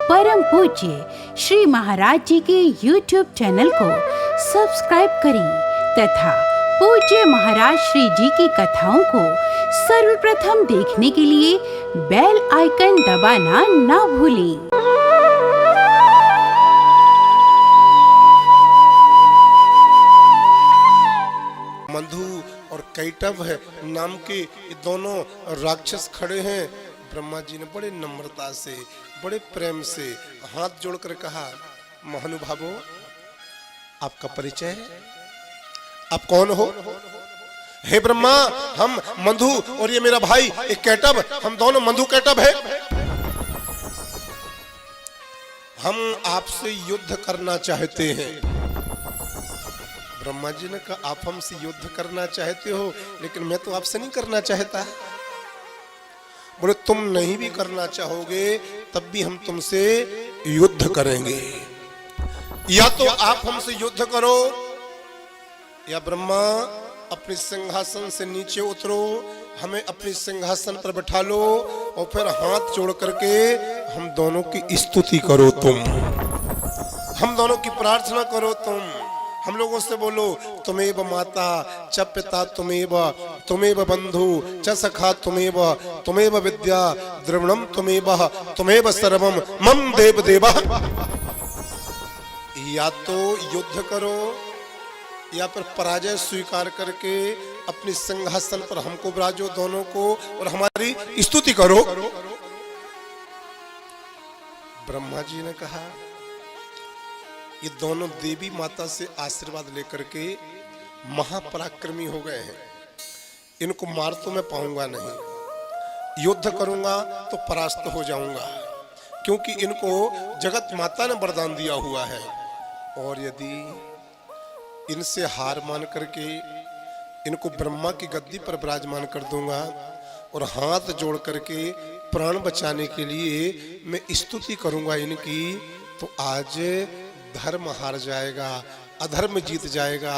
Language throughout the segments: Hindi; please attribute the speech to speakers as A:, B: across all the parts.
A: परम पूज्य श्री महाराज जी के YouTube चैनल को सब्सक्राइब करें तथा पूज्य महाराज श्री जी की कथाओं को सर्वप्रथम देखने के लिए बेल आइकन दबाना ना भूलें।
B: मधु और कैटभ नाम के ये दोनों राक्षस खड़े हैं। ब्रह्मा जी ने बड़े नम्रता से बड़े प्रेम से हाथ जोड़कर कहा, महानुभावों, आपका परिचय, आप कौन हो? हे ब्रह्मा, हम मधु और ये मेरा भाई एक कैटभ, हम दोनों मधु कैटभ है। हम आपसे युद्ध करना चाहते हैं। ब्रह्मा जी ने कहा, आप हमसे युद्ध करना चाहते हो, लेकिन मैं तो आपसे नहीं करना चाहता। बोले, तुम नहीं भी करना चाहोगे तब भी हम तुमसे युद्ध करेंगे। या तो आप हमसे युद्ध करो, या ब्रह्मा अपने सिंहासन से नीचे उतरो, हमें अपने सिंहासन पर बैठा लो और फिर हाथ जोड़ करके हम दोनों की स्तुति करो। तुम हम दोनों की प्रार्थना करो। तुम हम लोगों से बोलो, तुमेव माता च पिता तुमेव बंधु च सखा तुमेव विद्या द्रविणम तुमेव सर्वम मम देव देवा। या तो युद्ध करो या फिर पराजय स्वीकार करके अपने सिंहासन पर हमको विराजो दोनों को और हमारी स्तुति करो। ब्रह्मा जी ने कहा, ये दोनों देवी माता से आशीर्वाद लेकर के महापराक्रमी हो गए हैं। इनको मार तो मैं पाऊंगा नहीं, युद्ध करूंगा तो परास्त हो जाऊंगा, क्योंकि इनको जगत माता ने वरदान दिया हुआ है। और यदि इनसे हार मान करके इनको ब्रह्मा की गद्दी पर विराजमान कर दूंगा और हाथ जोड़ करके प्राण बचाने के लिए मैं स्तुति करूंगा इनकी, तो आज धर्म हार जाएगा, अधर्म जीत जाएगा,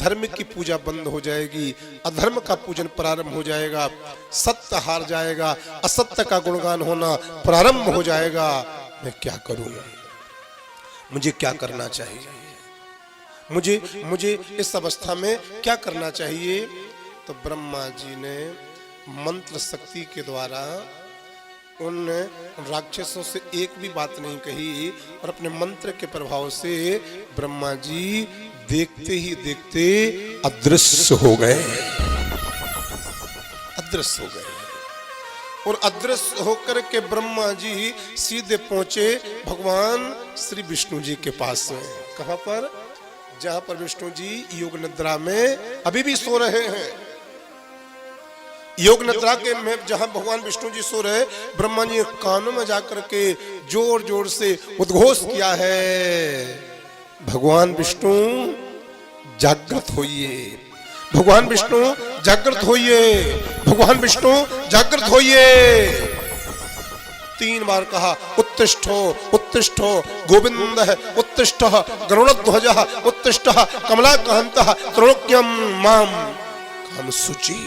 B: धर्म की पूजा बंद हो जाएगी, अधर्म का पूजन प्रारंभ हो जाएगा, सत्य हार जाएगा, असत्य का गुणगान होना प्रारंभ हो जाएगा। मैं क्या करूंगा? मुझे क्या करना चाहिए? मुझे इस अवस्था में क्या करना चाहिए? तो ब्रह्मा जी ने मंत्र शक्ति के द्वारा उन राक्षसों से एक भी बात नहीं कही और अपने मंत्र के प्रभाव से ब्रह्मा जी देखते ही देखते अदृश्य हो गए। अदृश्य हो गए और अदृश्य होकर के ब्रह्मा जी सीधे पहुंचे भगवान श्री विष्णु जी के पास में। कहां पर? जहां पर विष्णु जी योग निद्रा में अभी भी सो रहे हैं। योग निद्रा के में जहां भगवान विष्णु जी सो रहे, ब्रह्मा जी कानों में जाकर के जोर जोर से उद्घोष किया है, भगवान विष्णु जागृत होइए, भगवान विष्णु जागृत होइए, भगवान विष्णु जागृत होइए। 3 बार कहा, उत्तिष्ठो उत्तिष्ठो गोविंद उत्तिष्ठ गरुड़ध्वज उत्तिष्ठ कमलाकांत त्रैलोक्यम माम कामसुची।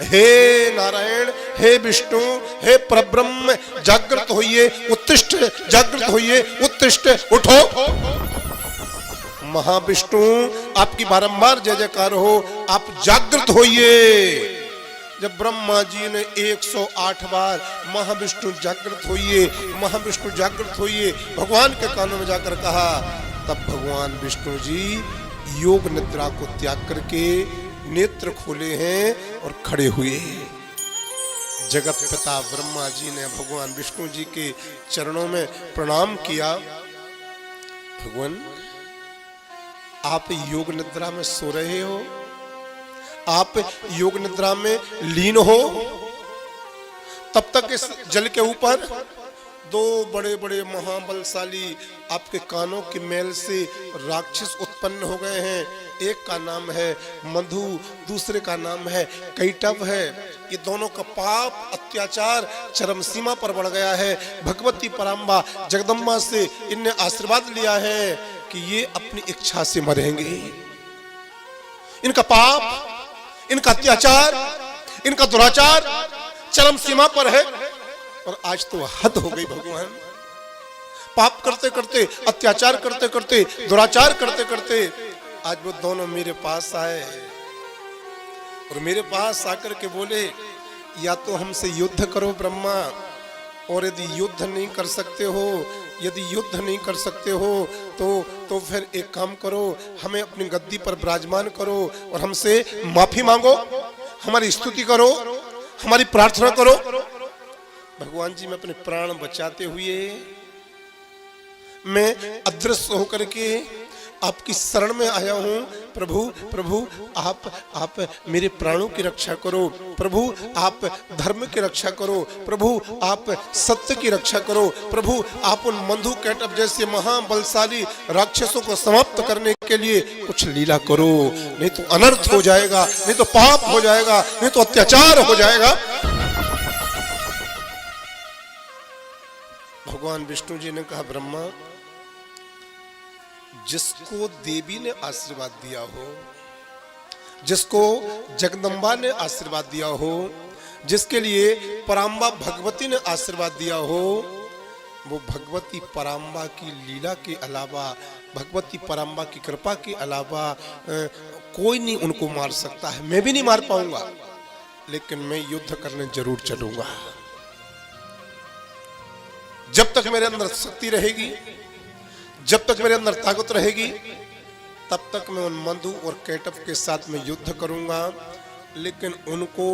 B: हे नारायण, हे विष्णु, हे परब्रह्म, जागृत होइए, उत्तिष्ठ, जागृत होइए, उत्तिष्ठ, उठो। महाविष्णु आपकी बारंबार जय जयकार हो, आप जागृत होइए। जब ब्रह्मा जी ने 108 बार महाविष्णु जागृत होइए, महाविष्णु जागृत होइए भगवान के कानों में जाकर कहा, तब भगवान विष्णु जी योग निद्रा को त्याग करके नेत्र खोले हैं और खड़े हुए। जगत पिता ब्रह्मा जी ने भगवान विष्णु जी के चरणों में प्रणाम किया। भगवान, आप योग निद्रा में सो रहे हो, आप योग निद्रा में लीन हो। तब तक इस जल के ऊपर 2 बड़े बड़े महाबलशाली आपके कानों के मेल से राक्षस उत्पन्न हो गए हैं। एक का नाम है मधु, दूसरे का नाम है कैटभ है। ये दोनों का पाप अत्याचार चरम सीमा पर बढ़ गया है। भगवती पराम्बा जगदम्बा से इनने आशीर्वाद लिया है कि ये अपनी इच्छा से मरेंगे। इनका पाप, इनका अत्याचार, इनका दुराचार चरम सीमा पर है। और आज तो हद हो गई भगवान, पाप करते करते, अत्याचार करते करते, दुराचार करते करते आज वो दोनों मेरे पास आए और मेरे पास आकर के बोले, या तो हमसे युद्ध करो ब्रह्मा, और यदि युद्ध नहीं कर सकते हो, यदि युद्ध नहीं कर सकते हो तो फिर एक काम करो, हमें अपनी गद्दी पर विराजमान करो और हमसे माफी मांगो, हमारी स्तुति करो, हमारी प्रार्थना करो। भगवान जी, मैं अपने प्राण बचाते हुए मैं अदृश्य होकर के आपकी शरण में आया हूं। प्रभु प्रभु आप मेरे प्राणों की रक्षा करो, प्रभु आप धर्म की रक्षा करो, प्रभु आप सत्य की रक्षा करो, प्रभु आप उन मधु कैटभ जैसे महाबलशाली राक्षसों को समाप्त करने के लिए कुछ लीला करो, नहीं तो अनर्थ हो जाएगा, नहीं तो पाप हो जाएगा, नहीं तो अत्याचार हो जाएगा। भगवान विष्णु जी ने कहा, ब्रह्मा, जिसको देवी ने आशीर्वाद दिया हो, जिसको जगदम्बा ने आशीर्वाद दिया हो, जिसके लिए पराम्बा भगवती ने आशीर्वाद दिया हो, वो भगवती पराम्बा की लीला के अलावा, भगवती पराम्बा की कृपा के अलावा कोई नहीं उनको मार सकता है। मैं भी नहीं मार पाऊंगा, लेकिन मैं युद्ध करने जरूर चलूंगा। जब तक मेरे अंदर शक्ति रहेगी, जब तक मेरे अंदर ताकत रहेगी, तब तक मैं उन मधु और कैटभ के साथ में युद्ध करूंगा। लेकिन उनको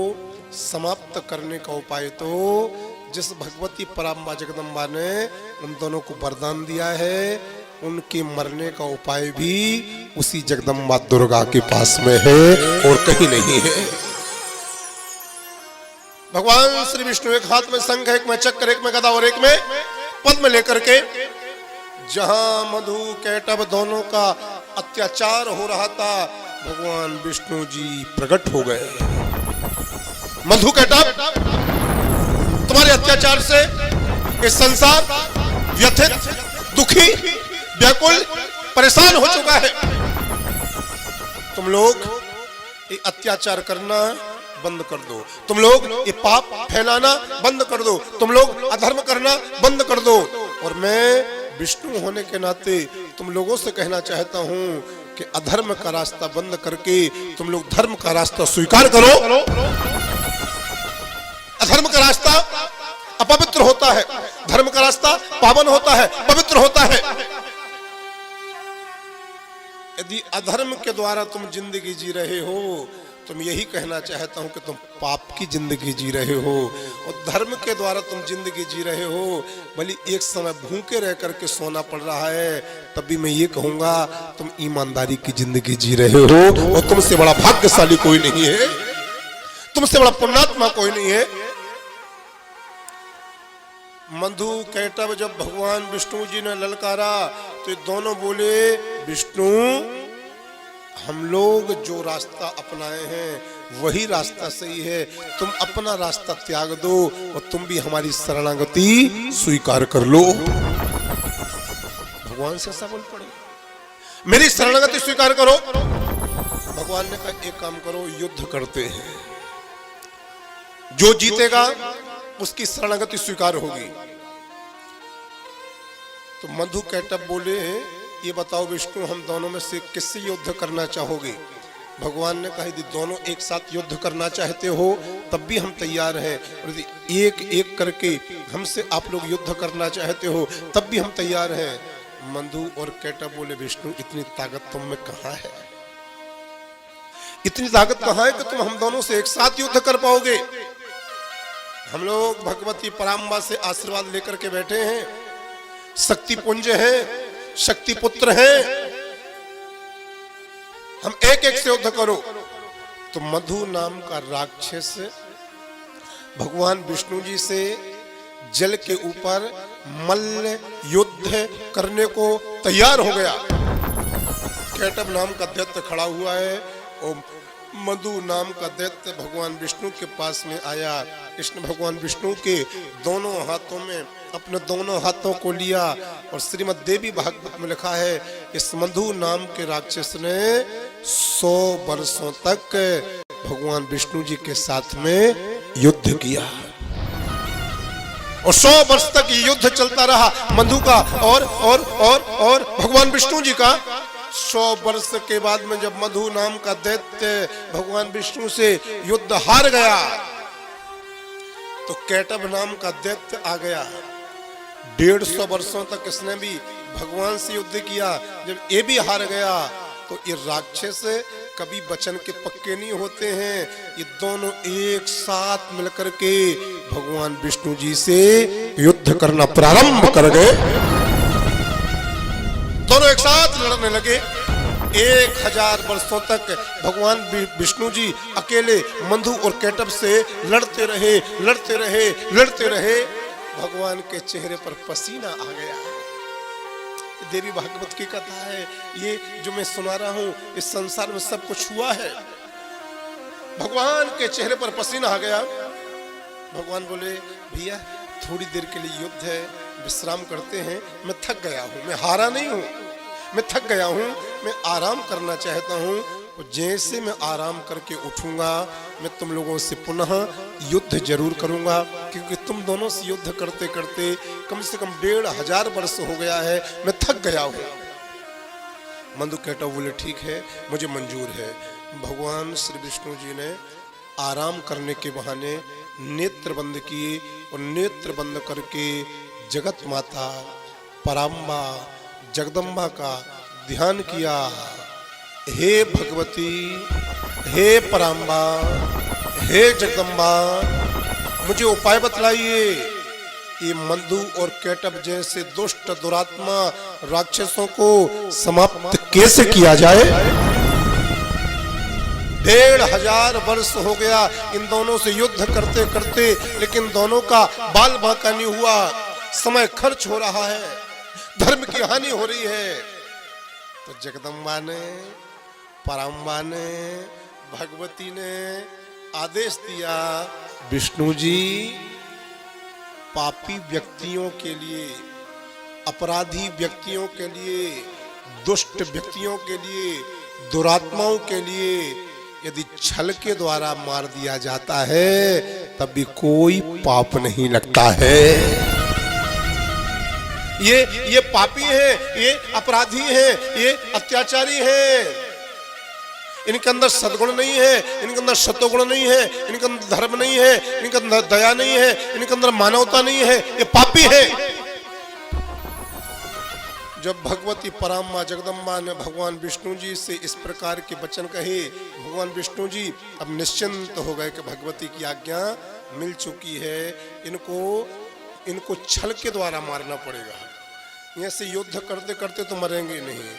B: समाप्त करने का उपाय तो जिस भगवती पराम्बा जगदम्बा ने उन दोनों को वरदान दिया है, उनके मरने का उपाय भी उसी जगदम्बा दुर्गा के पास में है और कहीं नहीं है। भगवान श्री विष्णु एक हाथ में शंख, एक में चक्र, एक में गदा और एक में पद्म लेकर के जहां मधु कैटभ दोनों का अत्याचार हो रहा था, भगवान विष्णु जी प्रकट हो गए। मधु कैटभ, तुम्हारे अत्याचार से ये संसार व्यथित, दुखी, व्याकुल, परेशान हो चुका है। तुम लोग ये अत्याचार करना बंद कर दो, तुम लोग ये पाप फैलाना बंद कर दो, तुम लोग अधर्म करना बंद कर दो। और मैं विष्णु होने के नाते तुम लोगों से कहना चाहता हूं कि अधर्म का रास्ता बंद करके तुम लोग धर्म का रास्ता स्वीकार करो। अधर्म का रास्ता अपवित्र होता है, धर्म का रास्ता पावन होता है, पवित्र होता है। यदि अधर्म के द्वारा तुम जिंदगी जी रहे हो, तुम यही कहना चाहता हूं कि तुम पाप की जिंदगी जी रहे हो। और धर्म के द्वारा तुम जिंदगी जी रहे हो, भले एक समय भूखे रह करके सोना पड़ रहा है, तब भी मैं ये कहूंगा तुम ईमानदारी की जिंदगी जी रहे हो। और तुमसे बड़ा भाग्यशाली कोई नहीं है, तुमसे बड़ा पुण्यात्मा कोई नहीं है। मधु कैटभ जब भगवान विष्णु जी ने ललकारा तो दोनों बोले, विष्णु, हम लोग जो रास्ता अपनाए हैं वही रास्ता सही है, तुम अपना रास्ता त्याग दो और तुम भी हमारी शरणागति स्वीकार कर लो। भगवान से ऐसा बोल पड़े, मेरी शरणागति स्वीकार करो। भगवान ने कहा, एक काम करो, युद्ध करते हैं, जो जीतेगा उसकी शरणागति स्वीकार होगी। तो मधु कैटभ बोले, ये बताओ विष्णु, हम दोनों में से किससे युद्ध करना चाहोगे? भगवान ने कहा, यदि दोनों एक साथ युद्ध करना चाहते हो तब भी हम तैयार हैं, और यदि एक एक करके हमसे आप लोग युद्ध करना चाहते हो तब भी हम तैयार हैं। मधु और कैटभ बोले, विष्णु, इतनी ताकत तुम में कहाँ है? इतनी ताकत कहाँ है कि तुम हम दोनों से एक साथ युद्ध कर पाओगे? हम लोग भगवती पराम्बा से आशीर्वाद लेकर के बैठे हैं, शक्ति पुंज है, शक्ति पुत्र है, हम एक एक से युद्ध करो। तो मधु नाम का राक्षस भगवान विष्णु जी से जल के ऊपर मल्ल युद्ध करने को तैयार हो गया। कैटभ नाम का दैत्य खड़ा हुआ है और मधु नाम का दैत्य भगवान विष्णु के पास में आया। कृष्ण भगवान विष्णु के दोनों हाथों में अपने दोनों हाथों को लिया और श्रीमद् देवी भागवत में लिखा है, इस मधु नाम के राक्षस ने 100 वर्षों तक भगवान विष्णु जी के साथ में युद्ध किया और 100 वर्ष तक ये युद्ध चलता रहा मधु का और भगवान विष्णु जी का। 100 वर्ष के बाद में जब मधु नाम का दैत्य भगवान विष्णु से युद्ध हार गया तो कैटभ नाम का दैत्य आ गया। 150 वर्षों तक इसने भी भगवान से युद्ध किया। जब ये भी हार गया तो ये राक्षस कभी वचन के पक्के नहीं होते हैं। ये दोनों एक साथ मिलकर के भगवान विष्णु जी से युद्ध करना प्रारंभ कर गए। दोनों एक साथ लड़ने लगे। 1000 वर्षों तक भगवान विष्णु जी अकेले मधु और कैटभ से लड़ते रहे। भगवान के चेहरे पर पसीना आ गया। देवी भागवत की कथा है, ये जो मैं सुना रहा हूं इस संसार में सब कुछ हुआ है। भगवान के चेहरे पर पसीना आ गया। भगवान बोले भैया थोड़ी देर के लिए युद्ध है, विश्राम करते हैं। मैं थक गया हूं, मैं हारा नहीं हूं, मैं थक गया हूं, मैं आराम करना चाहता हूं। और जैसे मैं आराम करके उठूंगा मैं तुम लोगों से पुनः युद्ध जरूर करूंगा, क्योंकि तुम दोनों से युद्ध करते करते कम से कम 1500 वर्ष हो गया है, मैं थक गया हूं। मधु कैटभ बोले ठीक है, मुझे मंजूर है। भगवान श्री विष्णु जी ने आराम करने के बहाने नेत्र बंद किए और नेत्र बंद करके जगत माता पराम्बा जगदम्बा का ध्यान किया। हे भगवती, हे पराम्बा, हे जगदम्बा, मुझे उपाय बतलाइए। ये मधु और कैटभ जैसे दुष्ट दुरात्मा राक्षसों को समाप्त कैसे किया जाए। 1500 वर्ष हो गया इन दोनों से युद्ध करते करते, लेकिन दोनों का बाल बांका नहीं हुआ। समय खर्च हो रहा है, धर्म की हानि हो रही है। तो जगदम्बा ने, पराम्बा ने, भगवती ने आदेश दिया, विष्णु जी पापी व्यक्तियों के लिए, अपराधी व्यक्तियों के लिए, दुष्ट व्यक्तियों के लिए, दुरात्माओं के लिए यदि छल के द्वारा मार दिया जाता है तब भी कोई पाप नहीं लगता है। ये पापी है, ये अपराधी है, ये अत्याचारी है। इनके अंदर सद्गुण नहीं है, इनके अंदर सत्वगुण नहीं है, इनके अंदर धर्म नहीं है, इनके अंदर दया नहीं है, इनके अंदर मानवता नहीं है, ये पापी है। जब भगवती पराम्बा जगदम्बा ने भगवान विष्णु जी से इस प्रकार के वचन कहे, भगवान विष्णु जी अब निश्चिंत हो गए कि भगवती की आज्ञा मिल चुकी है, इनको छल के द्वारा मारना पड़ेगा। यहाँ से युद्ध करते करते तो मरेंगे नहीं।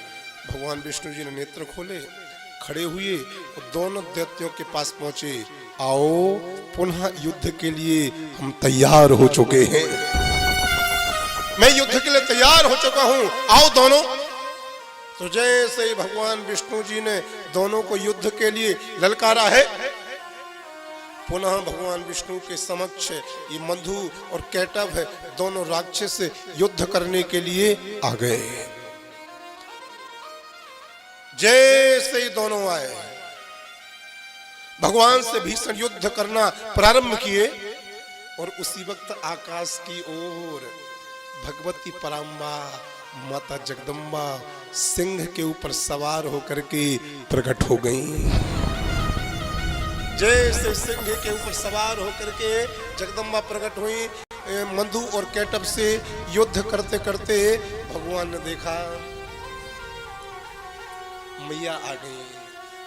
B: भगवान विष्णु जी ने नेत्र खोले, खड़े हुए और दोनों दैत्यों के पास पहुंचे। आओ पुनः युद्ध के लिए हम तैयार हो चुके हैं, मैं युद्ध के लिए तैयार हो चुका हूं, आओ दोनों। तो जैसे ही भगवान विष्णु जी ने दोनों को युद्ध के लिए ललकारा है, पुनः भगवान विष्णु के समक्ष ये मधु और कैटभ दोनों राक्षस युद्ध करने के लिए आ गए। जैसे ही दोनों आए, भगवान से भीषण युद्ध करना प्रारंभ किए और उसी वक्त आकाश की ओर भगवती पराम्बा माता जगदम्बा सिंह के ऊपर सवार होकर के प्रकट हो गईं। जैसे सिंह के ऊपर सवार होकर के जगदम्बा प्रकट हुई, मधु और कैटभ से युद्ध करते करते भगवान ने देखा मैया आ गई,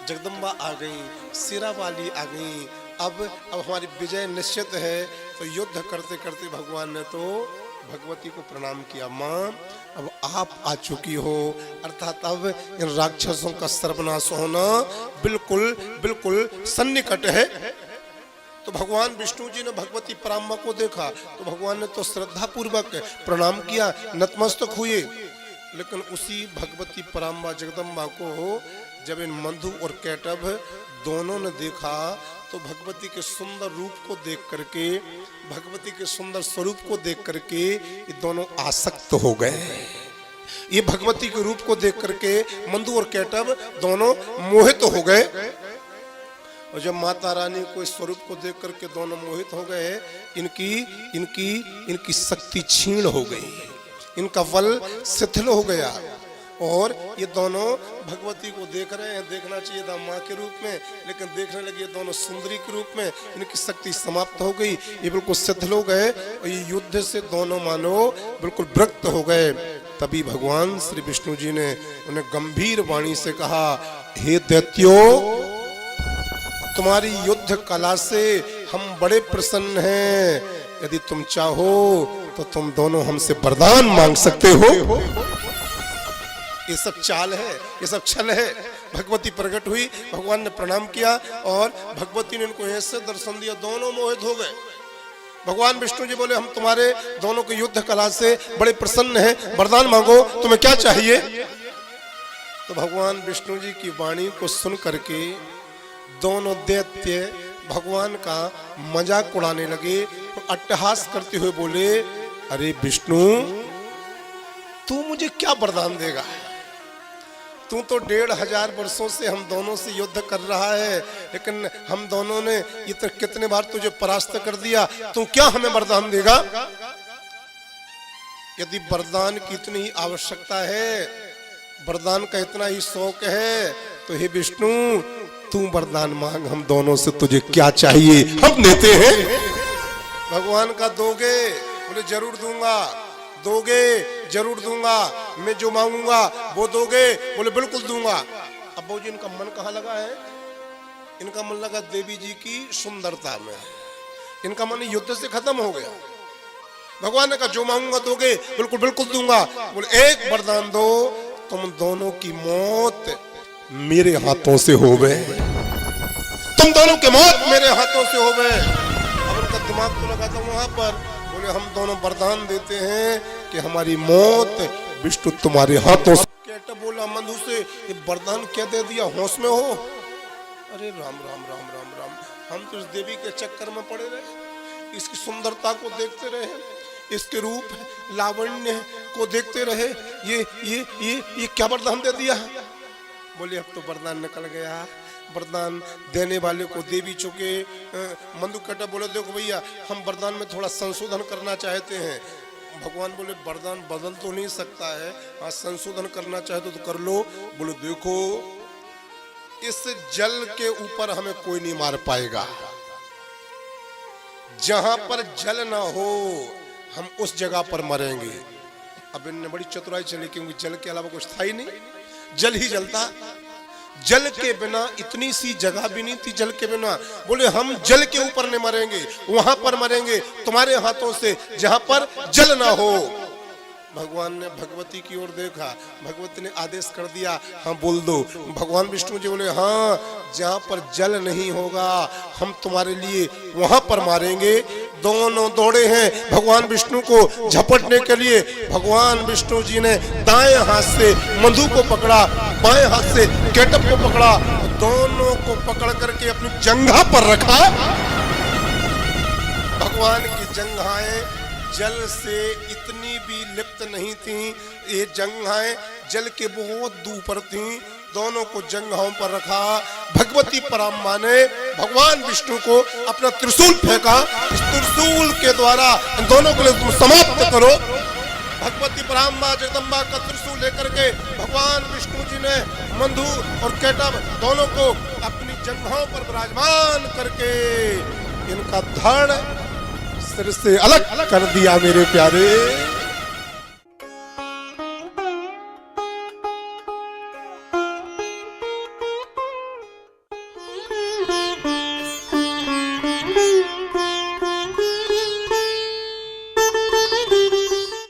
B: जगदम्बा आ गई, सिरा वाली आ गई। अब हमारी विजय निश्चित है। तो युद्ध करते करते भगवान ने तो भगवती को प्रणाम किया, माँ अब आप आ चुकी हो, अर्थात अब इन राक्षसों का सर्वनाश होना बिल्कुल बिल्कुल सन्निकट है। तो भगवान विष्णु जी ने भगवती पराम्बा को देखा तो भगवान ने तो श्रद्धा पूर्वक प्रणाम किया, नतमस्तक हुए। लेकिन उसी भगवती पराम्बा जगदम्बा को जब इन मधु और कैटभ दोनों ने देखा तो भगवती के सुंदर रूप को देख करके, भगवती के सुंदर स्वरूप को देख करके ये दोनों आसक्त हो गए। ये भगवती के रूप को देख करके मधु और कैटभ दोनों मोहित हो गए। और जब माता रानी को इस स्वरूप को देख करके दोनों मोहित हो गए, इनकी इनकी इनकी शक्ति क्षीण हो गई, इनका बल शिथिल हो गया और ये दोनों भगवती को देख रहे हैं। देखना चाहिए था माँ के रूप में, लेकिन देखने लगे दोनों सुंदरी के रूप में। इनकी शक्ति समाप्त हो गई, ये बिल्कुल शिथिल हो गए और ये युद्ध से दोनों मानो बिल्कुल विरक्त हो गए। तभी भगवान श्री विष्णु जी ने उन्हें गंभीर वाणी से कहा, हे दैत्यों, तुम्हारी युद्ध कला से हम बड़े प्रसन्न हैं। यदि तुम चाहो तो तुम दोनों हमसे वरदान मांग सकते हो। ये सब चाल है, ये सब छल है। भगवती प्रकट हुई, भगवान ने प्रणाम किया और भगवती ने इनको ऐसे दर्शन दिया, दोनों मोहित हो गए। भगवान विष्णु जी बोले, हम तुम्हारे दोनों के युद्ध कला से बड़े प्रसन्न हैं, वरदान मांगो, तुम्हें क्या चाहिए। तो भगवान विष्णु जी की वाणी को सुन करके दोनों दैत्य भगवान का मजाक उड़ाने लगे, अट्टहास करते हुए बोले, अरे विष्णु, तू मुझे क्या वरदान देगा? तू तो 1500 वर्षों से हम दोनों से युद्ध कर रहा है, लेकिन हम दोनों ने इतने कितने बार तुझे परास्त कर दिया, तू क्या हमें वरदान देगा? यदि वरदान की इतनी आवश्यकता है, वरदान का इतना ही शौक है, तो हे विष्णु, तू वरदान मांग, हम दोनों से तुझे क्या चाहिए हम देते हैं। भगवान का दोगे? बोले जरूर दूंगा। दोगे? जरूर दूंगा। मैं जो मांगूंगा वो दोगे? बोले बिल्कुल दूंगा। अब वो जी इनका मन कहाँ लगा है? इनका मन लगा देवी जी की सुंदरता में, इनका मन युद्ध से खत्म हो गया। भगवान ने कहा जो मांगूंगा दोगे? बिल्कुल बिल्कुल दूंगा। बोले एक वरदान दो, तुम दोनों की मौत मेरे हाथों से हो गए, तुम दोनों की मौत मेरे हाथों से हो गए। अब उनका दिमाग तो लगा था वहां पर। बोले हम दोनों वरदान देते हैं कि हमारी मौत विष्णु तुम्हारे हाथों से। कैटअप बोला मधु से, ये वरदान क्या दे दिया, होश में हो? अरे राम राम राम राम राम, हम तो इस देवी के चक्कर में पड़े रहे, इसकी सुंदरता को देखते रहे, इसके रूप लावण्य को देखते रहे, ये क्या वरदान दे दिया। बोले अब तो वरदान निकल गया, वरदान देने वाले को दे भी चुके। मंदुकटा बोले देखो भैया, हम वरदान में थोड़ा संशोधन करना चाहते हैं। भगवान बोले वरदान बदल तो नहीं सकता है, हाँ संशोधन करना चाहते तो कर लो। बोले देखो, इस जल के ऊपर हमें कोई नहीं मार पाएगा, जहां पर जल ना हो हम उस जगह पर मरेंगे। अब इनने बड़ी चतुराई चली, क्योंकि जल के अलावा कुछ था ही नहीं, जल ही जलता। जल के बिना इतनी सी जगह भी नहीं थी, जल के बिना। बोले हम जल के ऊपर नहीं मरेंगे, वहां पर मरेंगे तुम्हारे हाथों से जहां पर जल ना हो। भगवान ने भगवती की ओर देखा, भगवती ने आदेश कर दिया, हाँ बोल दो। भगवान विष्णु जी बोले हाँ, जहाँ पर जल नहीं होगा हम तुम्हारे लिए वहां पर मारेंगे। दोनों दौड़े हैं भगवान विष्णु को झपटने के लिए। भगवान विष्णु जी ने दाएं हाथ से मधु को पकड़ा, बाएं हाथ से कैटअप को पकड़ा, दोनों को पकड़ करके अपनी जंघा पर रखा। भगवान की जंघाएं जल से इतनी भी लिप्त नहीं थी, ये जंघाएं जल के बहुत दूर थी। दोनों को जंघाओं पर रखा। भगवती पराम्बा ने भगवान विष्णु को अपना त्रिशूल फेंका, इस त्रिशूल के द्वारा इन दोनों को तुम समाप्त करो। भगवती पराम्बा जगदम्बा का त्रिशूल लेकर के भगवान विष्णु जी ने मंधु और कैटअप दोनों को अपनी जंघाओं पर विराजमान करके इनका धड़ सिर से अलग कर दिया। मेरे प्यारे